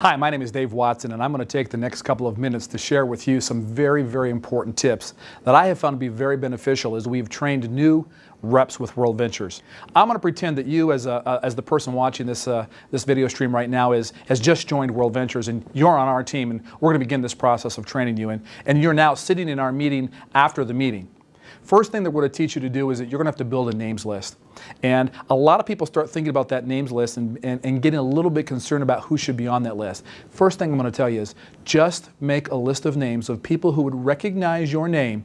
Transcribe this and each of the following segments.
Hi, my name is Dave Watson, and I'm going to take the next couple of minutes to share with you some very, very important tips that I have found to be very beneficial as we've trained new reps with World Ventures. I'm going to pretend that you, as the person watching this video stream right now, has just joined World Ventures, and you're on our team, and we're going to begin this process of training you, and you're now sitting in our meeting after the meeting. First thing that we're going to teach you to do is that you're going to have to build a names list. And a lot of people start thinking about that names list and getting a little bit concerned about who should be on that list. First thing I'm going to tell you is just make a list of names of people who would recognize your name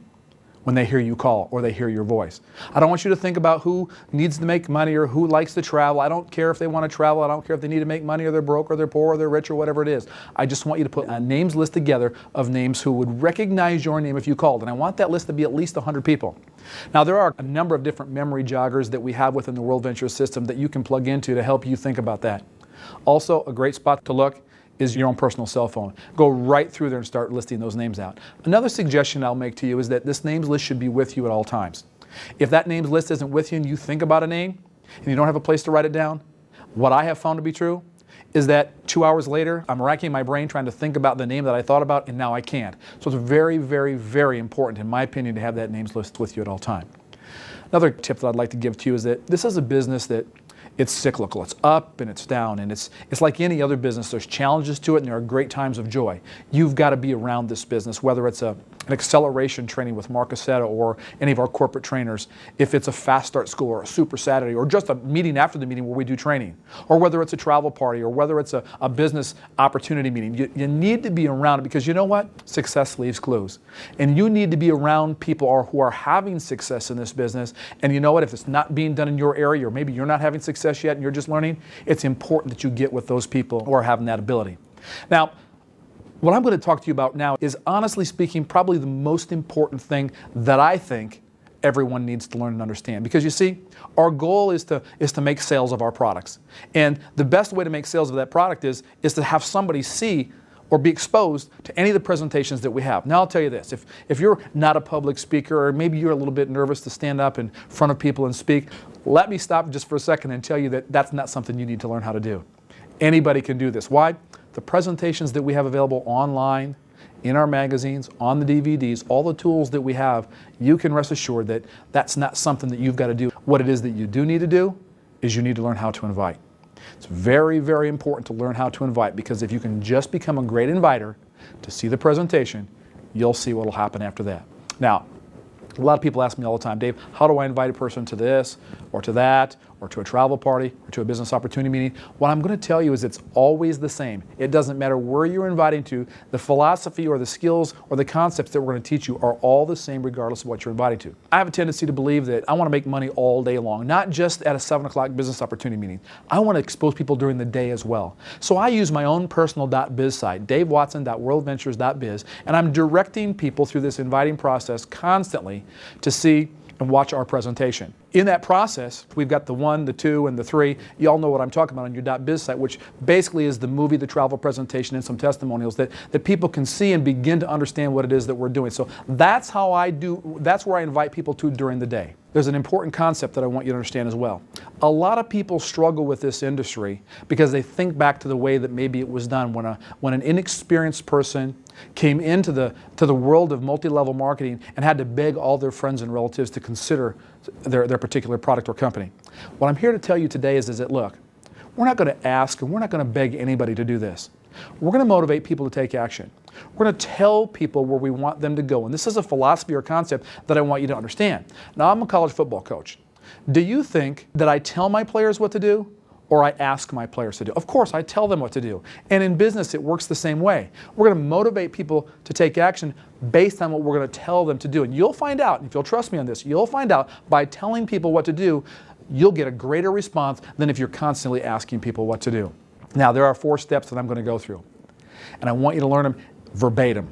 when they hear you call or they hear your voice. I don't want you to think about who needs to make money or who likes to travel. I don't care if they want to travel. I don't care if they need to make money or they're broke or they're poor or they're rich or whatever it is. I just want you to put a names list together of names who would recognize your name if you called. And I want that list to be at least 100 people. Now, there are a number of different memory joggers that we have within the World Ventures system that you can plug into to help you think about that. Also, a great spot to look is your own personal cell phone. Go right through there and start listing those names out. Another suggestion I'll make to you is that this names list should be with you at all times. If that names list isn't with you and you think about a name and you don't have a place to write it down, what I have found to be true is that 2 hours later, I'm racking my brain trying to think about the name that I thought about, and now I can't. So it's very, very, very important, in my opinion, to have that names list with you at all time. Another tip that I'd like to give to you is that this is a business that it's cyclical. It's up and it's down, and it's like any other business. There's challenges to it, and there are great times of joy. You've got to be around this business, whether it's an acceleration training with Mark Aceta or any of our corporate trainers, if it's a fast start school or a super Saturday or just a meeting after the meeting where we do training, or whether it's a travel party or whether it's a business opportunity meeting. You need to be around it because you know what? Success leaves clues. And you need to be around people who are having success in this business. And you know what? If it's not being done in your area, or maybe you're not having success yet and you're just learning, it's important that you get with those people who are having that ability. Now, what I'm going to talk to you about now is, honestly speaking, probably the most important thing that I think everyone needs to learn and understand. Because you see, our goal is to make sales of our products. And the best way to make sales of that product is to have somebody see or be exposed to any of the presentations that we have. Now I'll tell you this, if you're not a public speaker, or maybe you're a little bit nervous to stand up in front of people and speak, let me stop just for a second and tell you that that's not something you need to learn how to do. Anybody can do this. Why? The presentations that we have available online, in our magazines, on the DVDs, all the tools that we have, you can rest assured that that's not something that you've got to do. What it is that you do need to do is you need to learn how to invite. It's very, very important to learn how to invite, because if you can just become a great inviter to see the presentation, you'll see what will happen after that. Now, a lot of people ask me all the time, Dave, how do I invite a person to this or to that or to a travel party or to a business opportunity meeting? What I'm going to tell you is it's always the same. It doesn't matter where you're inviting to. The philosophy or the skills or the concepts that we're going to teach you are all the same regardless of what you're inviting to. I have a tendency to believe that I want to make money all day long, not just at a 7 o'clock business opportunity meeting. I want to expose people during the day as well. So I use my own personal .biz site, davewatson.worldventures.biz, and I'm directing people through this inviting process constantly to see and watch our presentation. In that process, we've got the 1, the 2, and the 3. You all know what I'm talking about on your .biz site, which basically is the movie, the travel presentation, and some testimonials that people can see and begin to understand what it is that we're doing. So that's how that's where I invite people to during the day. There's an important concept that I want you to understand as well. A lot of people struggle with this industry because they think back to the way that maybe it was done when an inexperienced person came into the world of multi-level marketing and had to beg all their friends and relatives to consider their particular product or company. What I'm here to tell you today is that, look, we're not going to ask and we're not going to beg anybody to do this. We're going to motivate people to take action. We're going to tell people where we want them to go. And this is a philosophy or concept that I want you to understand. Now, I'm a college football coach. Do you think that I tell my players what to do, or I ask my players to do? Of course, I tell them what to do. And in business, it works the same way. We're going to motivate people to take action based on what we're going to tell them to do. And you'll find out, if you'll trust me on this, you'll find out by telling people what to do, you'll get a greater response than if you're constantly asking people what to do. Now, there are 4 steps that I'm going to go through. And I want you to learn them verbatim.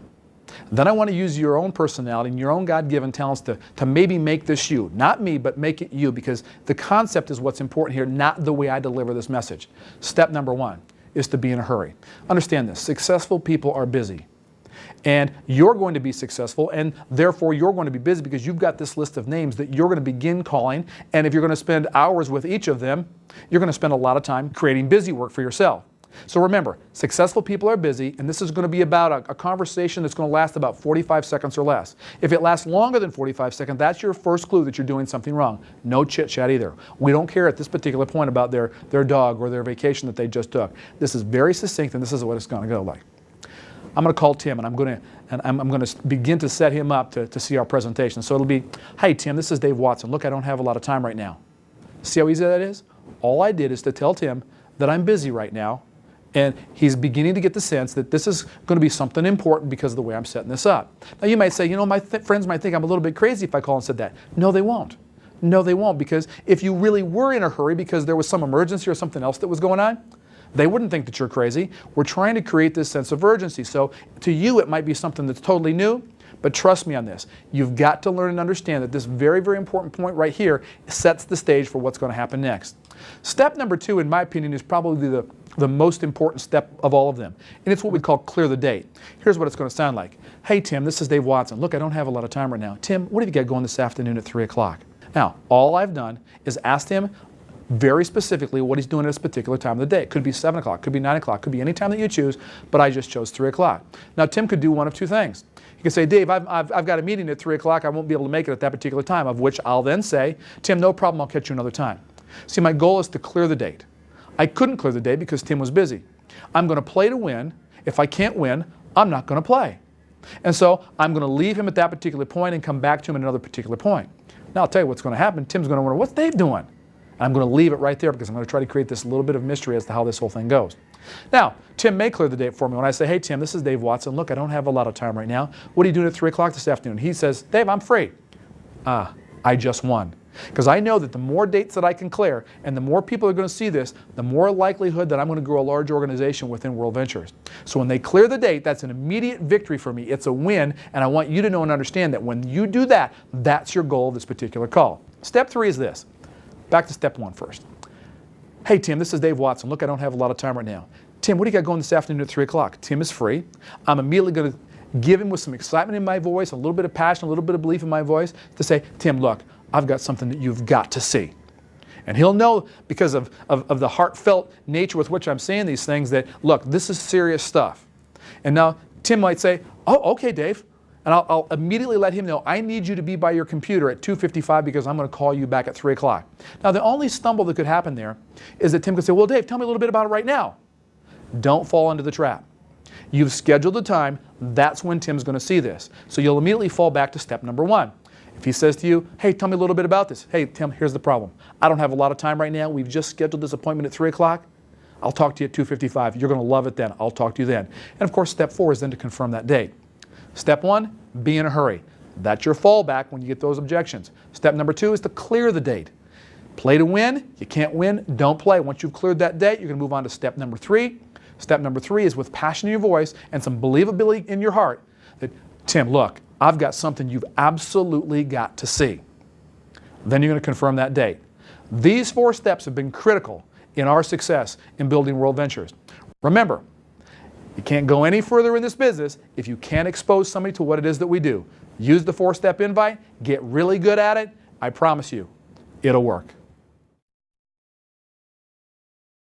Then I want to use your own personality and your own God-given talents to maybe make this you. Not me, but make it you, because the concept is what's important here, not the way I deliver this message. Step number 1 is to be in a hurry. Understand this. Successful people are busy. And you're going to be successful, and therefore you're going to be busy because you've got this list of names that you're going to begin calling. And if you're going to spend hours with each of them, you're going to spend a lot of time creating busy work for yourself. So remember, successful people are busy, and this is going to be about a conversation that's going to last about 45 seconds or less. If it lasts longer than 45 seconds, that's your first clue that you're doing something wrong. No chit-chat either. We don't care at this particular point about their dog or their vacation that they just took. This is very succinct, and this is what it's going to go like. I'm going to call Tim, and I'm going to begin to set him up to see our presentation. So it'll be, hey, Tim, this is Dave Watson. Look, I don't have a lot of time right now. See how easy that is? All I did is to tell Tim that I'm busy right now, and he's beginning to get the sense that this is going to be something important because of the way I'm setting this up. Now you might say, you know, my friends might think I'm a little bit crazy if I call and said that. No, they won't. No, they won't, because if you really were in a hurry because there was some emergency or something else that was going on, they wouldn't think that you're crazy. We're trying to create this sense of urgency. So to you, it might be something that's totally new, but trust me on this. You've got to learn and understand that this very, very important point right here sets the stage for what's going to happen next. Step number 2, in my opinion, is probably the most important step of all of them, and it's what we call clear the date. Here's what it's going to sound like. Hey, Tim, this is Dave Watson. Look, I don't have a lot of time right now. Tim, what have you got going this afternoon at 3 o'clock? Now, all I've done is asked him very specifically what he's doing at this particular time of the day. It could be 7 o'clock, could be 9 o'clock, could be any time that you choose, but I just chose 3 o'clock. Now, Tim could do one of two things. He could say, Dave, I've got a meeting at 3 o'clock. I won't be able to make it at that particular time, of which I'll then say, Tim, no problem, I'll catch you another time. See, my goal is to clear the date. I couldn't clear the date because Tim was busy. I'm going to play to win. If I can't win, I'm not going to play. And so I'm going to leave him at that particular point and come back to him at another particular point. Now, I'll tell you what's going to happen. Tim's going to wonder, what's Dave doing? And I'm going to leave it right there because I'm going to try to create this little bit of mystery as to how this whole thing goes. Now, Tim may clear the date for me when I say, hey, Tim, this is Dave Watson. Look, I don't have a lot of time right now. What are you doing at 3 o'clock this afternoon? He says, Dave, I'm free. I just won. Because I know that the more dates that I can clear and the more people are going to see this, the more likelihood that I'm going to grow a large organization within World Ventures. So when they clear the date, that's an immediate victory for me. It's a win, and I want you to know and understand that when you do that, that's your goal of this particular call. Step 3 is this. Back to step 1 first. Hey, Tim, this is Dave Watson. Look, I don't have a lot of time right now. Tim, what do you got going this afternoon at 3 o'clock? Tim is free. I'm immediately going to give him with some excitement in my voice, a little bit of passion, a little bit of belief in my voice to say, Tim, look, I've got something that you've got to see. And he'll know because of the heartfelt nature with which I'm saying these things that, look, this is serious stuff. And now Tim might say, oh, okay, Dave. And I'll immediately let him know, I need you to be by your computer at 2:55 because I'm going to call you back at 3 o'clock. Now, the only stumble that could happen there is that Tim could say, well, Dave, tell me a little bit about it right now. Don't fall into the trap. You've scheduled the time. That's when Tim's going to see this. So you'll immediately fall back to step number 1. If he says to you, hey, tell me a little bit about this. Hey, Tim, here's the problem. I don't have a lot of time right now. We've just scheduled this appointment at 3 o'clock. I'll talk to you at 2:55. You're going to love it then. I'll talk to you then. And of course, step 4 is then to confirm that date. Step 1, be in a hurry. That's your fallback when you get those objections. Step number 2 is to clear the date. Play to win. You can't win, don't play. Once you've cleared that date, you're going to move on to step number 3. Step number 3 is with passion in your voice and some believability in your heart that, Tim, look, I've got something you've absolutely got to see. Then you're going to confirm that date. These 4 steps have been critical in our success in building World Ventures. Remember, you can't go any further in this business if you can't expose somebody to what it is that we do. Use the 4-step invite, get really good at it. I promise you, it'll work.